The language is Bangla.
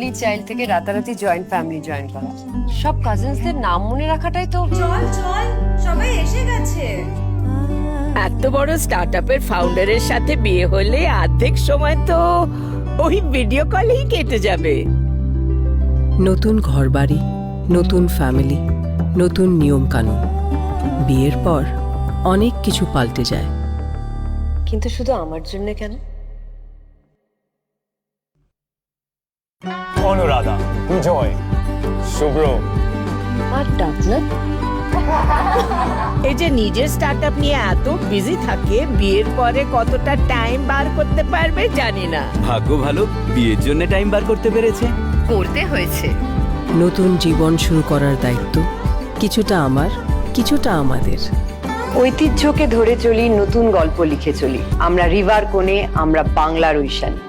অনলি চাইল্ড থেকে রাতারাতি জয়েন্ট ফ্যামিলি জয়েন করা। সব কাজিনসদের নাম মনে রাখাটাই তো। চল চল, সবাই এসে গেছে। এত বড় স্টার্টআপের ফাউন্ডারের সাথে বিয়ে হলে অর্ধেক সময় তো ওই ভিডিও কলেই কেটে যাবে। নতুন ঘরবাড়ি, নতুন ফ্যামিলি, নতুন নিয়ম কানুন। বিয়ের পর অনেক কিছু পাল্টে যায়। কিন্তু শুধু আমার জন্য কেন? অনুরাধা, বিজয়, শুভ্র। আর ডাকনাথ? এই যে নিজের স্টার্টআপ নিয়ে এত বিজি থাকে, বিয়ের পরে কতটা টাইম বার করতে পারবে জানি না। ভাগ্য ভালো, বিয়ের জন্য টাইম বার করতে পেরেছে। করতে হয়েছে। নতুন জীবন শুরু করার দায়িত্ব কিছুটা আমার, কিছুটা আমাদের। ঐতিহ্যকে ধরে চলি, নতুন গল্প লিখে চলি। আমরা রিভার কোণে, আমরা বাংলার ঐশানী।